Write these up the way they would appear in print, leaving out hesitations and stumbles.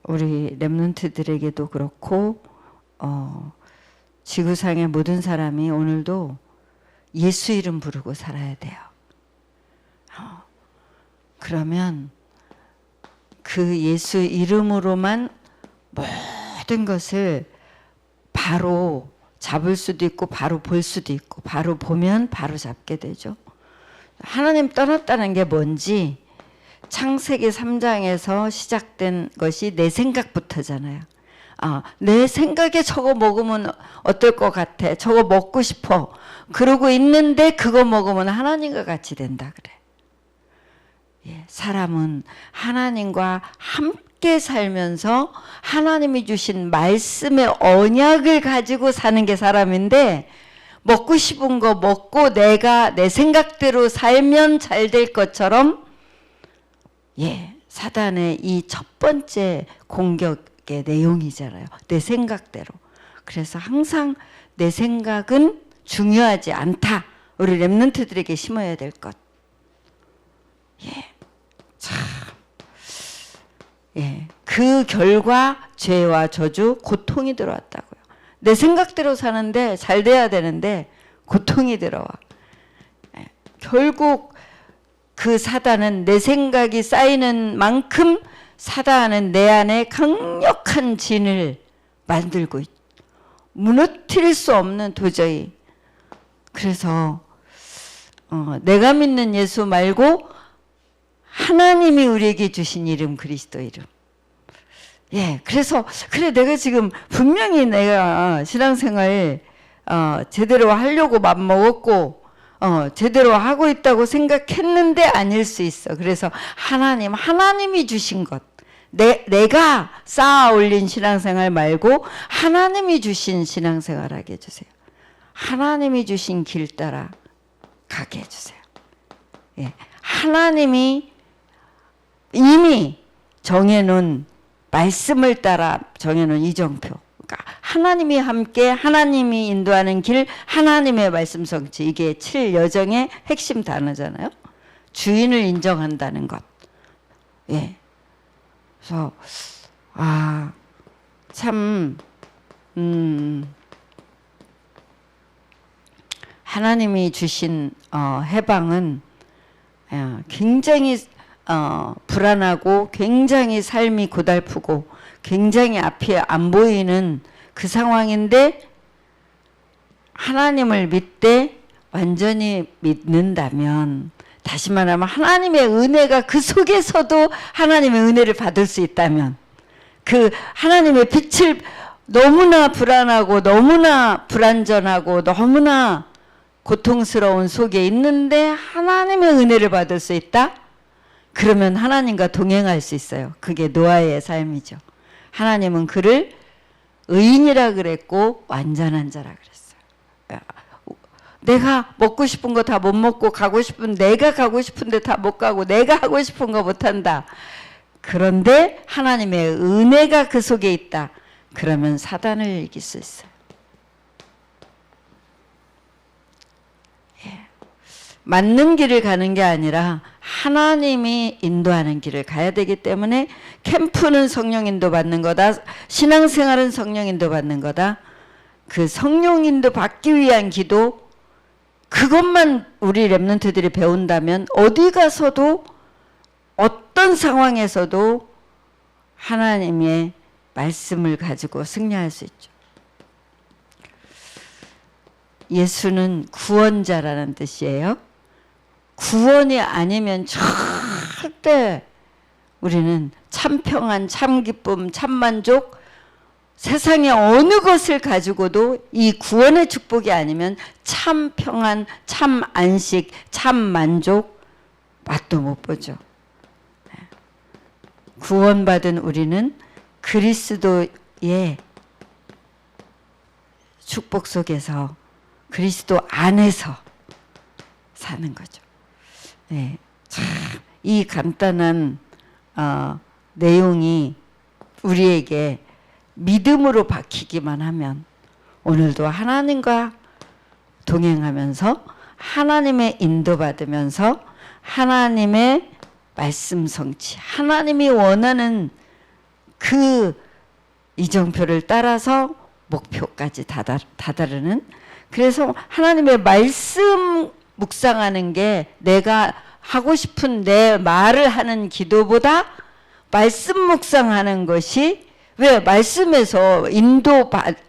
우리 렘넌트들에게도 그렇고 지구상의 모든 사람이 오늘도 예수 이름 부르고 살아야 돼요. 그러면 그 예수 이름으로만 모든 것을 바로 잡을 수도 있고 바로 볼 수도 있고 바로 보면 바로 잡게 되죠. 하나님 떠났다는 게 뭔지 창세기 3장에서 시작된 것이 내 생각부터잖아요. 내 생각에 저거 먹으면 어떨 것 같아. 저거 먹고 싶어. 그러고 있는데 그거 먹으면 하나님과 같이 된다 그래. 예, 사람은 하나님과 함께 살면서 하나님이 주신 말씀의 언약을 가지고 사는 게 사람인데, 먹고 싶은 거 먹고 내가 내 생각대로 살면 잘 될 것처럼, 예, 사단의 이 첫 번째 공격의 내용이잖아요. 내 생각대로. 그래서 항상 내 생각은 중요하지 않다. 우리 렘넌트들에게 심어야 될 것. 예, 참, 예, 그 결과 죄와 저주, 고통이 들어왔다고요. 내 생각대로 사는데 잘 돼야 되는데 고통이 들어와. 예, 결국 그 사단은 내 생각이 쌓이는 만큼 사단은 내 안에 강력한 진을 만들고 있죠. 무너뜨릴 수 없는 도저히. 그래서 내가 믿는 예수 말고 하나님이 우리에게 주신 이름, 그리스도 이름. 예, 그래서 그래 내가 지금 분명히 내가 신앙생활 제대로 하려고 맘먹었고 제대로 하고 있다고 생각했는데 아닐 수 있어. 그래서 하나님이 주신 것, 내가 쌓아 올린 신앙생활 말고 하나님이 주신 신앙생활 하게 해주세요. 하나님이 주신 길 따라 가게 해주세요. 예, 하나님이 이미 정해놓은 말씀을 따라 정해놓은 이정표. 그러니까 하나님이 함께 하나님이 인도하는 길, 하나님의 말씀 성취. 이게 7여정의 핵심 단어잖아요. 주인을 인정한다는 것. 예. 그래서 참 하나님이 주신 해방은 굉장히 불안하고 굉장히 삶이 고달프고 굉장히 앞이 안 보이는 그 상황인데, 하나님을 믿되 완전히 믿는다면, 다시 말하면 하나님의 은혜가 그 속에서도 하나님의 은혜를 받을 수 있다면, 그 하나님의 빛을 너무나 불안하고 너무나 불안전하고 너무나 고통스러운 속에 있는데 하나님의 은혜를 받을 수 있다? 그러면 하나님과 동행할 수 있어요. 그게 노아의 삶이죠. 하나님은 그를 의인이라 그랬고 완전한 자라 그랬어요. 내가 먹고 싶은 거 다 못 먹고 내가 가고 싶은데 다 못 가고 내가 하고 싶은 거 못 한다. 그런데 하나님의 은혜가 그 속에 있다. 그러면 사단을 이길 수 있어요. 맞는 길을 가는 게 아니라 하나님이 인도하는 길을 가야 되기 때문에 캠프는 성령 인도 받는 거다. 신앙생활은 성령 인도 받는 거다. 그 성령 인도 받기 위한 기도, 그것만 우리 렘넌트들이 배운다면 어디 가서도 어떤 상황에서도 하나님의 말씀을 가지고 승리할 수 있죠. 예수는 구원자라는 뜻이에요. 구원이 아니면 절대 우리는 참 평안, 참 기쁨, 참 만족, 세상의 어느 것을 가지고도 이 구원의 축복이 아니면 참 평안, 참 안식, 참 만족 맛도 못 보죠. 구원받은 우리는 그리스도의 축복 속에서 그리스도 안에서 사는 거죠. 네, 참 이 간단한 내용이 우리에게 믿음으로 박히기만 하면 오늘도 하나님과 동행하면서 하나님의 인도받으면서 하나님의 말씀 성취. 하나님이 원하는 그 이정표를 따라서 목표까지 다다르는. 그래서 하나님의 말씀 묵상하는 게 내가 하고 싶은 내 말을 하는 기도보다 말씀 묵상하는 것이, 왜? 말씀에서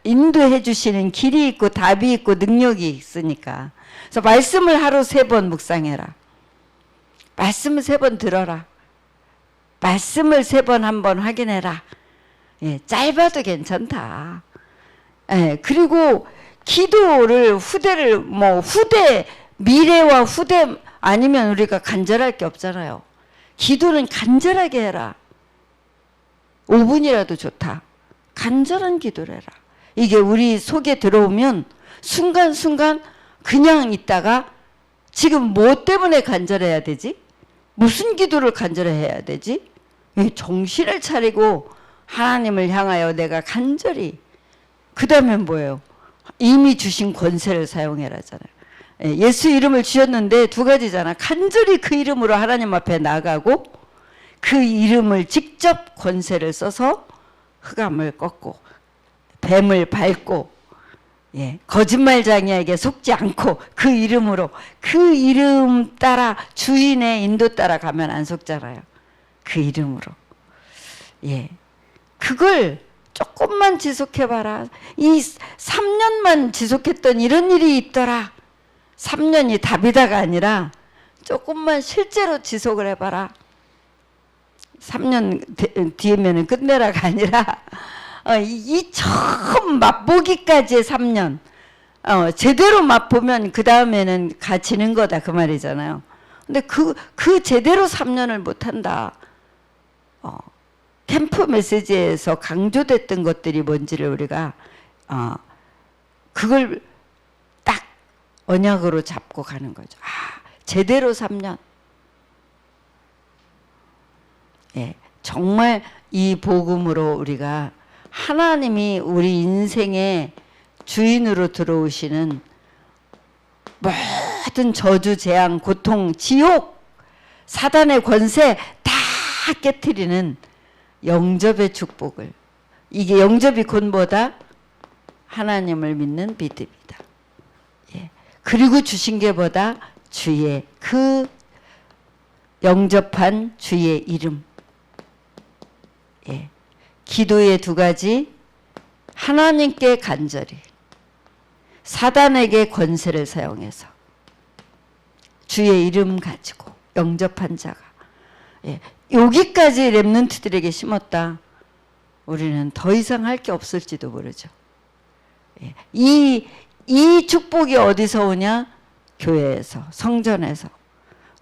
인도해 주시는 길이 있고 답이 있고 능력이 있으니까. 그래서 말씀을 하루 3번 묵상해라. 말씀을 3번 들어라. 말씀을 3번 한번 확인해라. 예, 짧아도 괜찮다. 예, 그리고 기도를 후대, 미래와 후대 아니면 우리가 간절할 게 없잖아요. 기도는 간절하게 해라. 5분이라도 좋다. 간절한 기도를 해라. 이게 우리 속에 들어오면 순간순간 그냥 있다가 지금 뭐 때문에 간절해야 되지? 무슨 기도를 간절해야 되지? 정신을 차리고 하나님을 향하여 내가 간절히. 그 다음에 뭐예요? 이미 주신 권세를 사용해라잖아요. 예수 이름을 주셨는데 2가지잖아. 간절히 그 이름으로 하나님 앞에 나가고, 그 이름을 직접 권세를 써서 흑암을 꺾고 뱀을 밟고, 예, 거짓말장이에게 속지 않고 그 이름으로, 그 이름 따라 주인의 인도 따라 가면 안 속잖아요. 그 이름으로. 예, 그걸 조금만 지속해봐라. 이 3년만 지속했던 이런 일이 있더라. 3년이 답이다가 아니라 조금만 실제로 지속을 해봐라. 3년 뒤에면 끝내라가 아니라 이 처음 맛보기까지의 3년, 제대로 맛보면 그 다음에는 가지는 거다 그 말이잖아요. 근데 그 제대로 3년을 못한다. 캠프 메시지에서 강조됐던 것들이 뭔지를 우리가 그걸 딱 언약으로 잡고 가는 거죠. 제대로 3년. 예, 정말 이 복음으로 우리가 하나님이 우리 인생의 주인으로 들어오시는 모든 저주, 재앙, 고통, 지옥, 사단의 권세 다 깨트리는 영접의 축복을, 이게 영접이 곧 뭐다? 하나님을 믿는 믿음이다. 예. 그리고 주신 게 뭐다? 주의 그 영접한 주의 이름. 예. 기도의 2가지, 하나님께 간절히, 사단에게 권세를 사용해서 주의 이름 가지고 영접한 자가. 예. 여기까지 렘넌트들에게 심었다. 우리는 더 이상 할 게 없을지도 모르죠. 예. 이 축복이 어디서 오냐? 교회에서, 성전에서.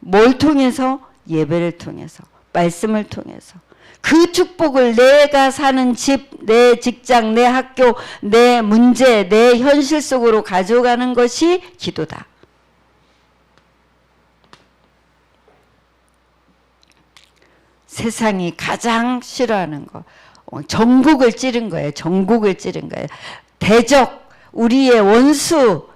뭘 통해서? 예배를 통해서, 말씀을 통해서. 그 축복을 내가 사는 집, 내 직장, 내 학교, 내 문제, 내 현실 속으로 가져가는 것이 기도다. 세상이 가장 싫어하는 거, 전국을 찌른 거예요. 전국을 찌른 거예요. 대적, 우리의 원수,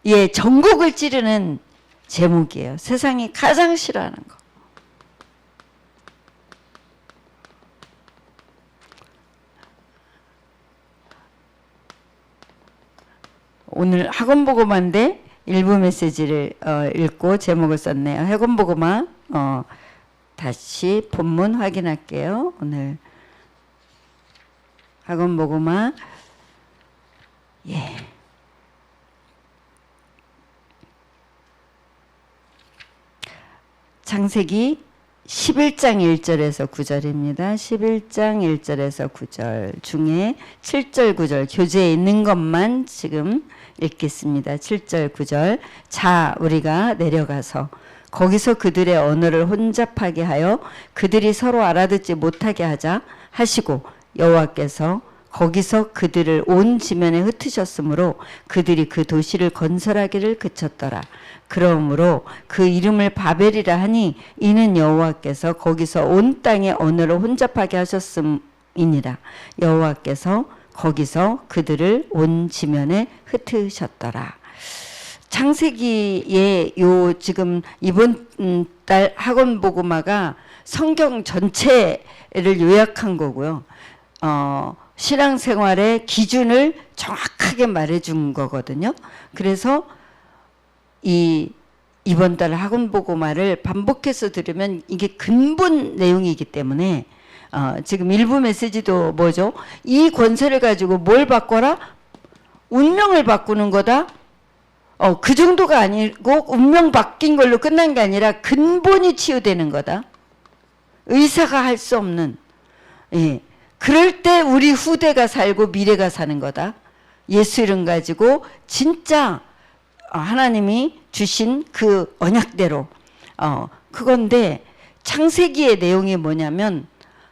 예, 전국을 찌르는 제목이에요. 세상이 가장 싫어하는 거. 오늘 학원보고마인데 일부 메시지를 읽고 제목을 썼네요. 학원보고마 다시 본문 확인할게요. 오늘 학원보고마, 예. 창세기 11장 1절에서 9절입니다. 11장 1절에서 9절 중에 7절 9절 교재에 있는 것만 지금 읽겠습니다. 7절 9절. 자, 우리가 내려가서 거기서 그들의 언어를 혼잡하게 하여 그들이 서로 알아듣지 못하게 하자 하시고, 여호와께서 거기서 그들을 온 지면에 흩으셨으므로 그들이 그 도시를 건설하기를 그쳤더라. 그러므로 그 이름을 바벨이라 하니 이는 여호와께서 거기서 온 땅의 언어를 혼잡하게 하셨음이니라. 여호와께서 거기서 그들을 온 지면에 흩으셨더라. 자, 창세기에 요 지금 이번 달 학원 보고마가 성경 전체를 요약한 거고요. 신앙생활의 기준을 정확하게 말해준 거거든요. 그래서 이번 달 학원 보고마를 반복해서 들으면 이게 근본 내용이기 때문에 지금 일부 메시지도 뭐죠? 이 권세를 가지고 뭘 바꿔라? 운명을 바꾸는 거다? 그 정도가 아니고 운명 바뀐 걸로 끝난 게 아니라 근본이 치유되는 거다. 의사가 할 수 없는. 예. 그럴 때 우리 후대가 살고 미래가 사는 거다. 예수 이름 가지고 진짜 하나님이 주신 그 언약대로 그건데 창세기의 내용이 뭐냐면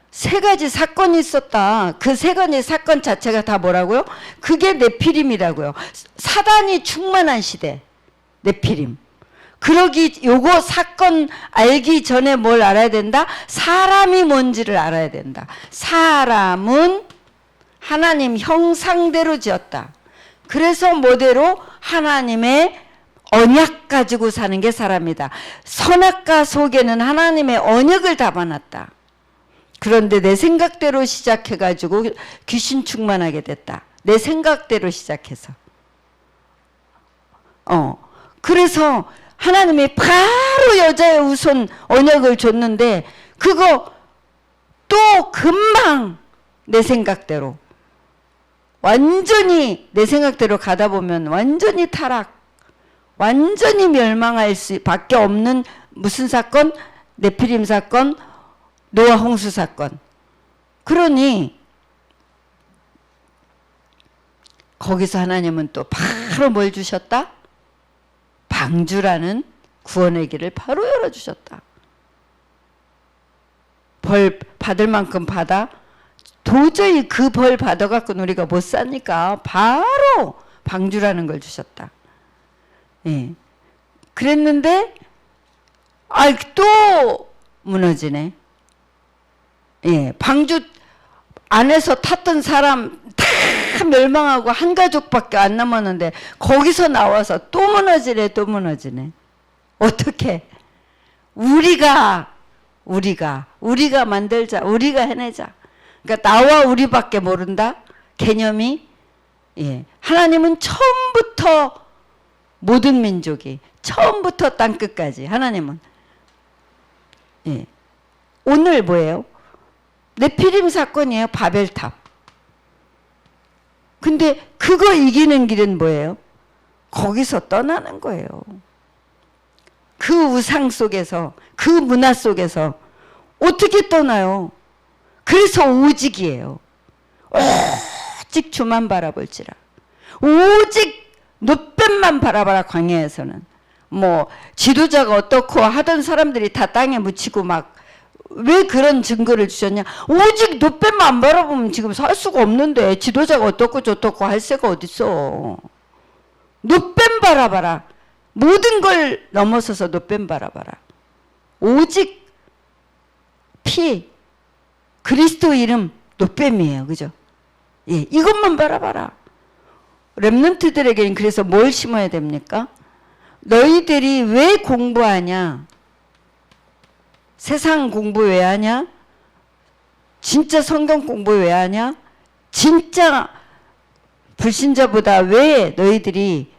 세 가지 사건이 있었다. 그 세 가지 사건 자체가 다 뭐라고요? 그게 네피림이라고요. 사단이 충만한 시대. 네피림. 그러기 요거 사건 알기 전에 뭘 알아야 된다? 사람이 뭔지를 알아야 된다. 사람은 하나님 형상대로 지었다. 그래서 뭐대로 하나님의 언약 가지고 사는 게 사람이다. 선악과 속에는 하나님의 언약을 담아놨다. 그런데 내 생각대로 시작해가지고 귀신 충만하게 됐다. 내 생각대로 시작해서. 그래서 하나님이 바로 여자의 후손 언약을 줬는데 그거 또 금방 내 생각대로 완전히 내 생각대로 가다 보면 완전히 타락, 완전히 멸망할 수밖에 없는 무슨 사건? 네피림 사건, 노아 홍수 사건. 그러니 거기서 하나님은 또 바로 뭘 주셨다? 방주라는 구원의 길을 바로 열어주셨다. 벌 받을 만큼 받아 도저히 그 벌 받아갖고는 우리가 못 사니까 바로 방주라는 걸 주셨다. 예. 그랬는데 또 무너지네. 예. 방주 안에서 탔던 사람 다 멸망하고 한 가족밖에 안 남았는데 거기서 나와서 또 무너지네. 어떻게? 우리가 만들자. 우리가 해내자. 그러니까 나와 우리밖에 모른다. 개념이. 예. 하나님은 처음부터 모든 민족이 처음부터 땅끝까지 하나님은 예. 오늘 뭐예요? 네피림 사건이에요. 바벨탑. 근데 그거 이기는 길은 뭐예요? 거기서 떠나는 거예요. 그 우상 속에서, 그 문화 속에서 어떻게 떠나요? 그래서 오직이에요. 오직 주만 바라볼지라. 오직 놋뱀만 바라봐라. 광야에서는 뭐 지도자가 어떻고 하던 사람들이 다 땅에 묻히고 막 왜 그런 증거를 주셨냐? 오직 놋뱀만 안 바라보면 지금 살 수가 없는데 지도자가 어떻고 저떻고 할 새가 어딨어. 놋뱀 바라봐라. 모든 걸 넘어서서 놋뱀 바라봐라. 오직 피 그리스도 이름 놋뱀이에요. 그죠? 예, 이것만 바라봐라. 렘넌트들에게는 그래서 뭘 심어야 됩니까? 너희들이 왜 공부하냐? 세상 공부 왜 하냐? 진짜 성경 공부 왜 하냐? 진짜 불신자보다 왜 너희들이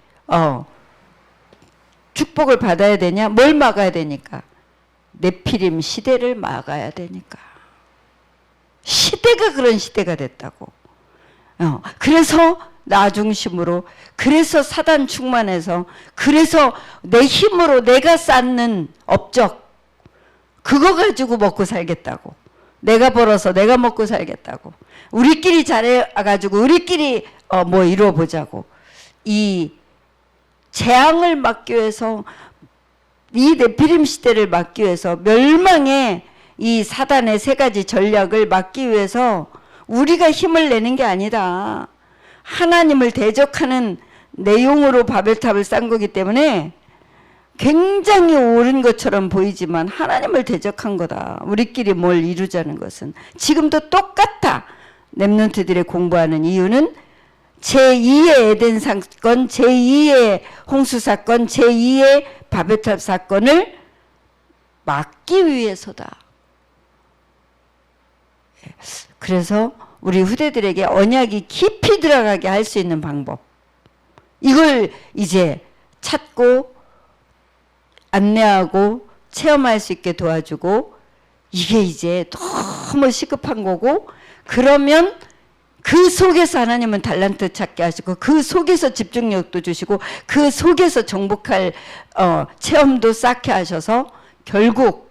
축복을 받아야 되냐? 뭘 막아야 되니까? 네피림 시대를 막아야 되니까. 시대가 그런 시대가 됐다고. 그래서 나 중심으로, 그래서 사단 충만해서, 그래서 내 힘으로 내가 쌓는 업적 그거 가지고 먹고 살겠다고. 내가 벌어서 내가 먹고 살겠다고. 우리끼리 잘해가지고 우리끼리 뭐 이루어보자고. 이 재앙을 막기 위해서, 이 네피림 시대를 막기 위해서, 멸망의 이 사단의 세 가지 전략을 막기 위해서 우리가 힘을 내는 게 아니다. 하나님을 대적하는 내용으로 바벨탑을 쌓은 거기 때문에 굉장히 옳은 것처럼 보이지만 하나님을 대적한 거다. 우리끼리 뭘 이루자는 것은. 지금도 똑같아. 렘넌트들의 공부하는 이유는 제2의 에덴 사건, 제2의 홍수 사건, 제2의 바벨탑 사건을 막기 위해서다. 그래서 우리 후대들에게 언약이 깊이 들어가게 할 수 있는 방법, 이걸 이제 찾고 안내하고 체험할 수 있게 도와주고, 이게 이제 너무 시급한 거고, 그러면 그 속에서 하나님은 달란트 찾게 하시고, 그 속에서 집중력도 주시고, 그 속에서 정복할 체험도 쌓게 하셔서 결국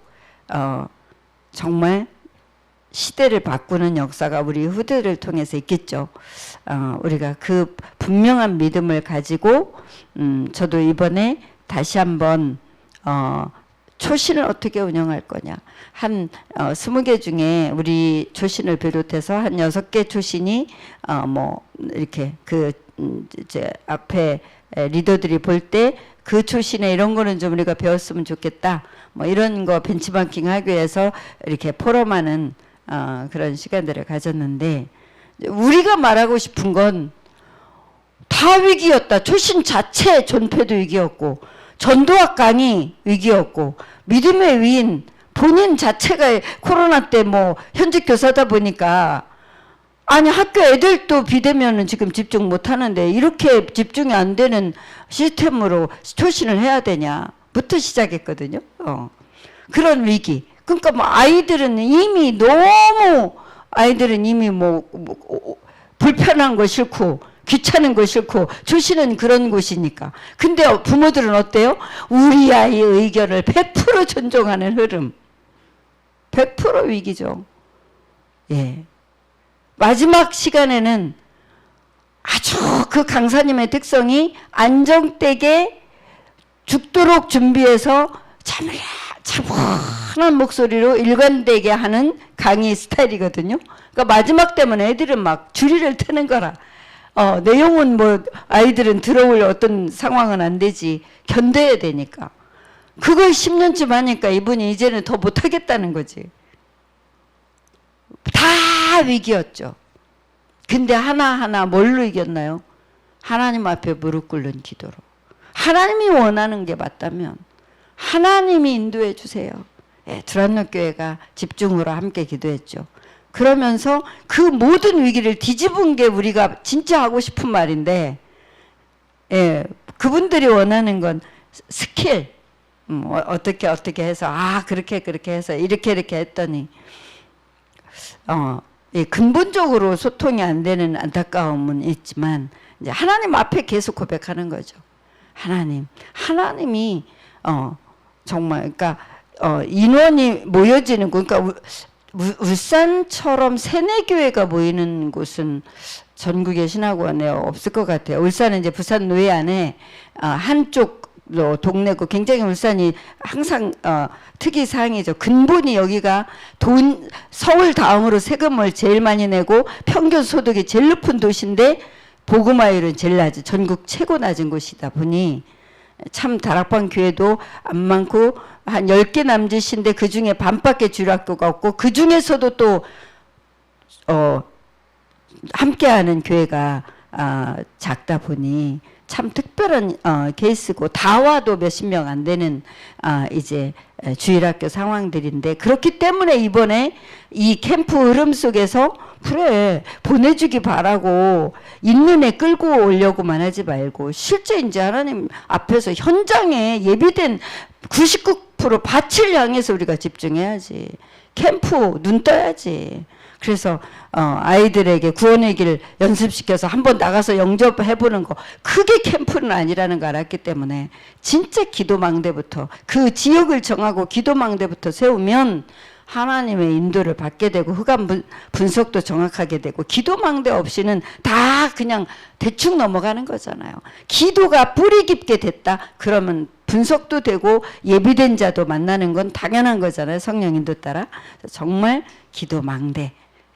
정말 시대를 바꾸는 역사가 우리 후대를 통해서 있겠죠. 우리가 그 분명한 믿음을 가지고 저도 이번에 다시 한번 초신을 어떻게 운영할 거냐. 한 20개 중에 우리 초신을 비롯해서 한 6개 초신이 뭐 이렇게 그 이제 앞에 리더들이 볼 때 그 초신에 이런 거는 좀 우리가 배웠으면 좋겠다. 뭐 이런 거 벤치마킹 하기 위해서 이렇게 포럼하는 그런 시간들을 가졌는데, 우리가 말하고 싶은 건 다 위기였다. 초신 자체 존폐도 위기였고, 전도학 강의 위기였고, 믿음의 위인 본인 자체가 코로나 때 뭐 현직 교사다 보니까, 아니 학교 애들도 비대면은 지금 집중 못 하는데 이렇게 집중이 안 되는 시스템으로 초신을 해야 되냐부터 시작했거든요. 그런 위기. 그러니까 뭐 아이들은 이미 뭐 불편한 거 싫고 귀찮은 거 싫고, 초신은 그런 곳이니까. 근데 부모들은 어때요? 우리 아이의 의견을 100% 존중하는 흐름. 100% 위기죠. 예. 마지막 시간에는 아주 그 강사님의 특성이 안정되게 죽도록 준비해서 차분한 목소리로 일관되게 하는 강의 스타일이거든요. 그러니까 마지막 되면 애들은 막 주리를 트는 거라. 내용은 뭐 아이들은 들어올 어떤 상황은 안 되지. 견뎌야 되니까. 그걸 10년쯤 하니까 이분이 이제는 더 못하겠다는 거지. 다 위기였죠. 근데 하나하나 뭘로 이겼나요? 하나님 앞에 무릎 꿇는 기도로. 하나님이 원하는 게 맞다면 하나님이 인도해 주세요. 예, 두란노 교회가 집중으로 함께 기도했죠. 그러면서 그 모든 위기를 뒤집은 게 우리가 진짜 하고 싶은 말인데, 예, 그분들이 원하는 건 스킬, 어떻게 해서 그렇게 해서 이렇게 했더니 예, 근본적으로 소통이 안 되는 안타까움은 있지만, 이제 하나님 앞에 계속 고백하는 거죠. 하나님이 정말, 그러니까 인원이 모여지는 곳, 그러니까 울산처럼 세뇌교회가 모이는 곳은 전국의 신학원에 없을 것 같아요. 울산은 이제 부산 노예 안에 한쪽 동네고, 굉장히 울산이 항상 특이사항이죠. 근본이 여기가 서울 다음으로 세금을 제일 많이 내고 평균 소득이 제일 높은 도시인데 복음화율은 제일 낮은, 전국 최고 낮은 곳이다 보니 참 다락방 교회도 안 많고 한 10개 남짓인데 그 중에 반밖에 주일학교가 없고, 그 중에서도 또 함께하는 교회가 작다 보니 참 특별한 케이스고, 다 와도 몇십 명 안 되는 이제 주일학교 상황들인데, 그렇기 때문에 이번에 이 캠프 흐름 속에서 그래 보내주기 바라고 있는 애 끌고 오려고만 하지 말고, 실제 이제 하나님 앞에서 현장에 예비된 99% 밭을 향해서 우리가 집중해야지. 캠프 눈 떠야지. 그래서 아이들에게 구원의 길 연습시켜서 한번 나가서 영접해보는 거, 그게 캠프는 아니라는 걸 알았기 때문에 진짜 기도망대부터, 그 지역을 정하고 기도망대부터 세우면 하나님의 인도를 받게 되고, 흑암 분석도 정확하게 되고, 기도망대 없이는 다 그냥 대충 넘어가는 거잖아요. 기도가 뿌리 깊게 됐다 그러면 분석도 되고 예비된 자도 만나는 건 당연한 거잖아요. 성령 인도 따라. 정말 기도망대,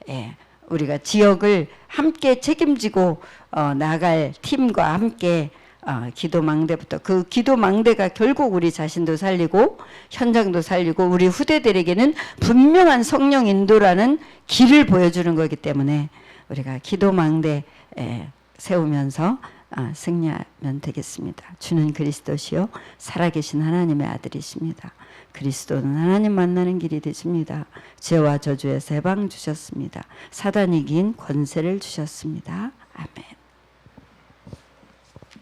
예, 우리가 지역을 함께 책임지고 나갈 팀과 함께 기도망대부터, 그 기도망대가 결국 우리 자신도 살리고 현장도 살리고 우리 후대들에게는 분명한 성령 인도라는 길을 보여주는 거기 때문에 우리가 기도망대 세우면서 승리하면 되겠습니다. 주는 그리스도시요 살아계신 하나님의 아들이십니다. 그리스도는 하나님 만나는 길이 되십니다. 죄와 저주에서 해방 주셨습니다. 사단이 이긴 권세를 주셨습니다. 아멘.